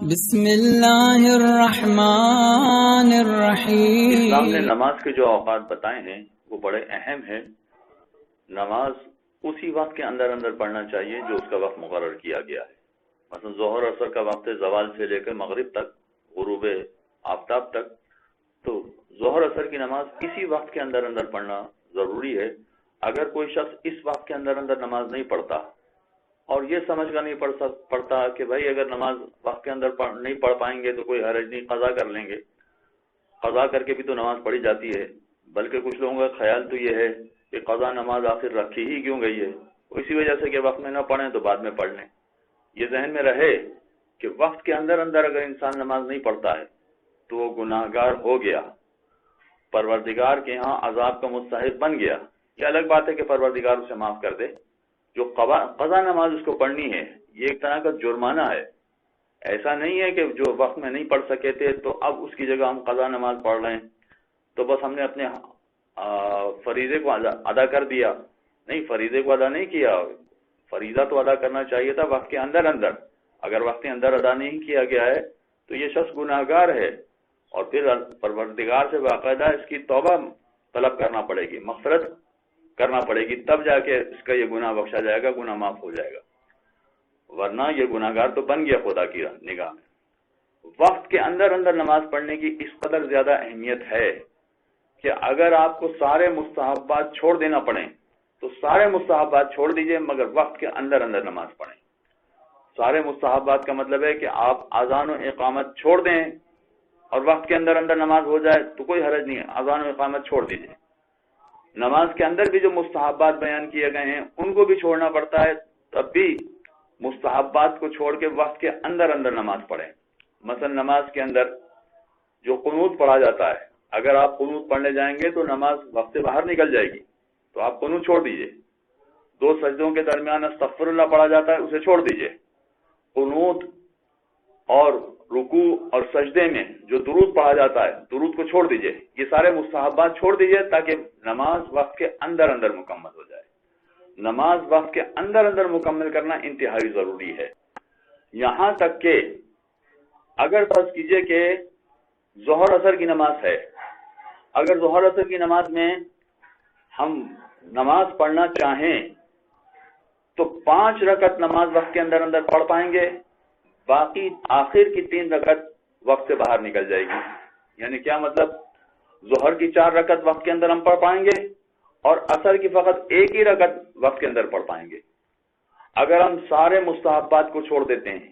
بسم اللہ الرحمن الرحیم۔ اسلام نے نماز کے جو اوقات بتائے ہیں وہ بڑے اہم ہیں۔ نماز اسی وقت کے اندر پڑھنا چاہیے جو اس کا وقت مقرر کیا گیا ہے۔ مثلا ظہر اثر کا وقت ہے زوال سے لے کر مغرب تک، غروب آفتاب تک، تو ظہر اثر کی نماز اسی وقت کے اندر پڑھنا ضروری ہے۔ اگر کوئی شخص اس وقت کے اندر نماز نہیں پڑھتا اور یہ سمجھ کر نہیں پڑھتا کہ بھائی اگر نماز وقت کے اندر نہیں پڑھ پائیں گے تو کوئی حرج نہیں، قضا کر لیں گے، قضا کر کے بھی تو نماز پڑھی جاتی ہے۔ بلکہ کچھ لوگوں کا خیال تو یہ ہے کہ قضا نماز آخر رکھی ہی کیوں گئی ہے، اسی وجہ سے کہ وقت میں نہ پڑھیں تو بعد میں پڑھ لیں۔ یہ ذہن میں رہے کہ وقت کے اندر اگر انسان نماز نہیں پڑھتا ہے تو وہ گناہ گار ہو گیا، پروردگار کے ہاں عذاب کا مستحق بن گیا۔ یہ الگ بات ہے کہ پروردگار اسے معاف کر دے، جو قضا نماز اس کو پڑھنی ہے یہ ایک طرح کا جرمانہ ہے۔ ایسا نہیں ہے کہ جو وقت میں نہیں پڑھ سکے تھے تو اب اس کی جگہ ہم قضا نماز پڑھ رہے ہیں تو بس ہم نے اپنے فریضے کو ادا کر دیا۔ نہیں، فریضے کو ادا نہیں کیا، فریضہ تو ادا کرنا چاہیے تھا وقت کے اندر۔ اگر وقت کے اندر ادا نہیں کیا گیا ہے تو یہ شخص گناہ گار ہے، اور پھر پروردگار سے باقاعدہ اس کی توبہ طلب کرنا پڑے گی، مغفرت کرنا پڑے گی، تب جا کے اس کا یہ گناہ بخشا جائے گا، گناہ معاف ہو جائے گا، ورنہ یہ گناہ گار تو بن گیا خدا کی نگاہ میں۔ وقت کے اندر نماز پڑھنے کی اس قدر زیادہ اہمیت ہے کہ اگر آپ کو سارے مستحبات چھوڑ دینا پڑیں تو سارے مستحبات چھوڑ دیجئے، مگر وقت کے اندر نماز پڑھیں۔ سارے مستحبات کا مطلب ہے کہ آپ اذان و اقامت چھوڑ دیں اور وقت کے اندر نماز ہو جائے تو کوئی حرج نہیں ہے، اذان و اقامت چھوڑ دیجئے۔ نماز کے اندر بھی جو مستحبات بیان کیے گئے ہیں ان کو بھی چھوڑنا پڑتا ہے، تب بھی مستحبات کو چھوڑ کے وقت کے اندر نماز پڑھیں۔ مثلا نماز کے اندر جو قنوت پڑھا جاتا ہے، اگر آپ قنوت پڑھنے جائیں گے تو نماز وقت سے باہر نکل جائے گی، تو آپ قنوت چھوڑ دیجئے۔ 2 سجدوں کے درمیان استغفر اللہ پڑھا جاتا ہے، اسے چھوڑ دیجئے۔ قنوت اور رکوع اور سجدے میں جو درود پڑھا جاتا ہے، درود کو چھوڑ دیجئے۔ یہ سارے مستحبات چھوڑ دیجئے تاکہ نماز وقت کے اندر مکمل ہو جائے۔ نماز وقت کے اندر مکمل کرنا انتہائی ضروری ہے۔ یہاں تک کہ اگر فرض کیجئے کہ ظہر اثر کی نماز ہے، اگر ظہر اثر کی نماز میں ہم نماز پڑھنا چاہیں تو 5 رکعت نماز وقت کے اندر پڑھ پائیں گے، باقی آخر کی 3 رکعت وقت سے باہر نکل جائے گی۔ یعنی کیا مطلب؟ ظہر کی 4 رکعت وقت کے اندر ہم پڑھ پائیں گے اور عصر کی فقط 1 ہی رکعت وقت کے اندر پڑھ پائیں گے۔ اگر ہم سارے مستحبات کو چھوڑ دیتے ہیں،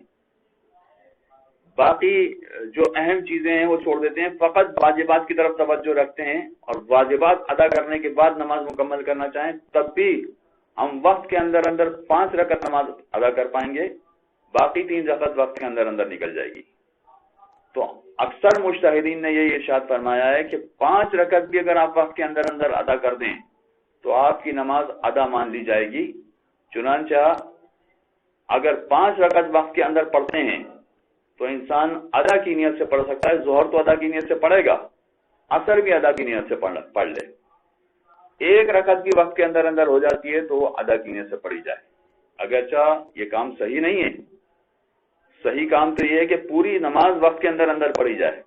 باقی جو اہم چیزیں ہیں وہ چھوڑ دیتے ہیں، فقط واجبات کی طرف توجہ رکھتے ہیں اور واجبات ادا کرنے کے بعد نماز مکمل کرنا چاہیں، تب بھی ہم وقت کے اندر 5 رکعت نماز ادا کر پائیں گے، باقی 3 رکعت وقت کے اندر نکل جائے گی۔ تو اکثر مجتہدین نے یہ ارشاد فرمایا ہے کہ 5 رکعت بھی اگر آپ وقت کے اندر ادا کر دیں تو آپ کی نماز ادا مان لی جائے گی۔ چنانچہ اگر 5 رکعت وقت کے اندر پڑھتے ہیں تو انسان ادا کی نیت سے پڑھ سکتا ہے، ظہر تو ادا کی نیت سے پڑھے گا، عصر بھی ادا کی نیت سے پڑھ لے۔ 1 رکعت بھی وقت کے اندر ہو جاتی ہے تو وہ ادا کی نیت سے پڑھی جائے۔ اگرچہ یہ کام صحیح نہیں ہے، صحیح کام تو یہ ہے کہ پوری نماز وقت کے اندر پڑھی جائے،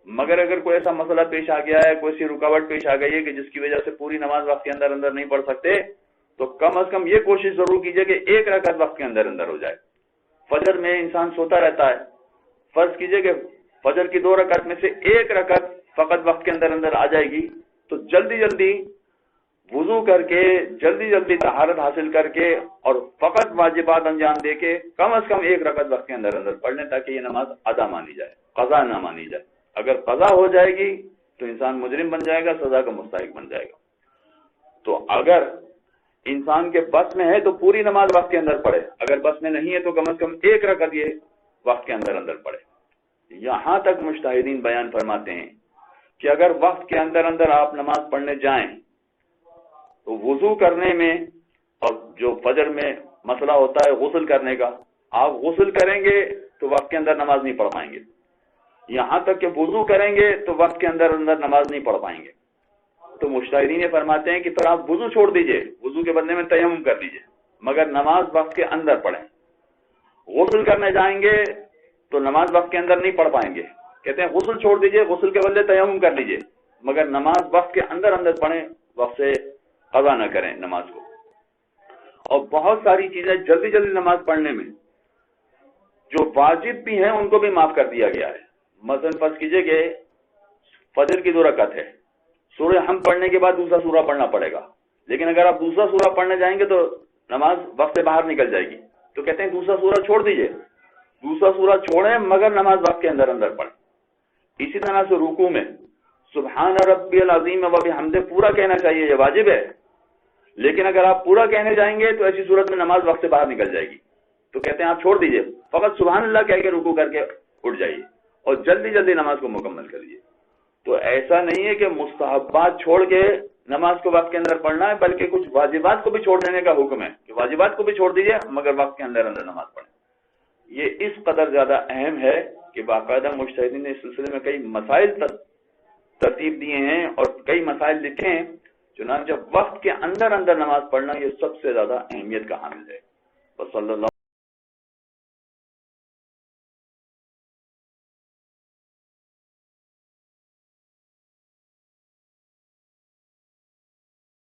مگر اگر کوئی ایسا مسئلہ پیش آ گیا ہے، کوئی سی رکاوٹ پیش آ گئی ہے کہ جس کی وجہ سے پوری نماز وقت کے اندر نہیں پڑھ سکتے، تو کم از کم یہ کوشش ضرور کیجئے کہ 1 رکعت وقت کے اندر ہو جائے۔ فجر میں انسان سوتا رہتا ہے، فرض کیجئے کہ فجر کی 2 رکعت میں سے 1 رکعت فقط وقت کے اندر آ جائے گی، تو جلدی وضو کر کے، جلدی طہارت حاصل کر کے اور فقط واجبات انجام دے کے کم از کم 1 رکعت وقت کے اندر پڑھ لیں تاکہ یہ نماز ادا مانی جائے، قضا نہ مانی جائے۔ اگر قضا ہو جائے گی تو انسان مجرم بن جائے گا، سزا کا مستحق بن جائے گا۔ تو اگر انسان کے بس میں ہے تو پوری نماز وقت کے اندر پڑھے، اگر بس میں نہیں ہے تو کم از کم 1 رکعت یہ وقت کے اندر پڑھے۔ یہاں تک مجتہدین بیان فرماتے ہیں کہ اگر وقت کے اندر آپ نماز پڑھنے جائیں تو وضو کرنے میں، اور جو فجر میں مسئلہ ہوتا ہے غسل کرنے کا، آپ غسل کریں گے تو وقت کے اندر نماز نہیں پڑھ پائیں گے، یہاں تک کہ وضو کریں گے تو وقت کے اندر نماز نہیں پڑھ پائیں گے۔ تو مجتہدین فرماتے ہیں کہ پھر آپ وضو چھوڑ دیجئے، وضو کے بدلے میں تیمم کر لیجئے، مگر نماز وقت کے اندر پڑھیں۔ غسل کرنے جائیں گے تو نماز وقت کے اندر نہیں پڑھ پائیں گے. کہتے ہیں غسل چھوڑ دیجئے, غسل کے بدلے تیمم کر لیجئے, مگر نماز وقت کے اندر اندر پڑھیں, وقت سے قضا نہ کریں نماز کو. اور بہت ساری چیزیں جلدی جلدی نماز پڑھنے میں جو واجب بھی ہیں ان کو بھی معاف کر دیا گیا ہے. مثلا فرض کیجئے کہ فجر کی 2 رکعت ہے, سورہ حمد پڑھنے کے بعد دوسرا سورہ پڑھنا پڑے گا, لیکن اگر آپ دوسرا سورہ پڑھنے جائیں گے تو نماز وقت سے باہر نکل جائے گی. تو کہتے ہیں دوسرا سورہ چھوڑ دیجئے, دوسرا سورہ چھوڑیں مگر نماز وقت کے اندر اندر پڑھیں. اسی طرح سے رکوع میں سبحان ربی العظیم و بحمدہ پورا کہنا چاہیے, یہ واجب ہے, لیکن اگر آپ پورا کہنے جائیں گے تو ایسی صورت میں نماز وقت سے باہر نکل جائے گی. تو کہتے ہیں آپ چھوڑ دیجئے, فقط سبحان اللہ کہہ کے رکوع کر کے اٹھ جائیے اور جلدی جلدی نماز کو مکمل کریے. تو ایسا نہیں ہے کہ مستحبات چھوڑ کے نماز کو وقت کے اندر پڑھنا ہے, بلکہ کچھ واجبات کو بھی چھوڑ دینے کا حکم ہے کہ واجبات کو بھی چھوڑ دیجئے مگر وقت کے اندر اندر نماز پڑھیں. یہ اس قدر زیادہ اہم ہے کہ باقاعدہ مجتہدین نے اس سلسلے میں کئی مسائل ترتیب دیے ہیں اور کئی مسائل لکھے ہیں. چنانچہ وقت کے اندر اندر نماز پڑھنا یہ سب سے زیادہ اہمیت کا حامل ہے. صلی اللہ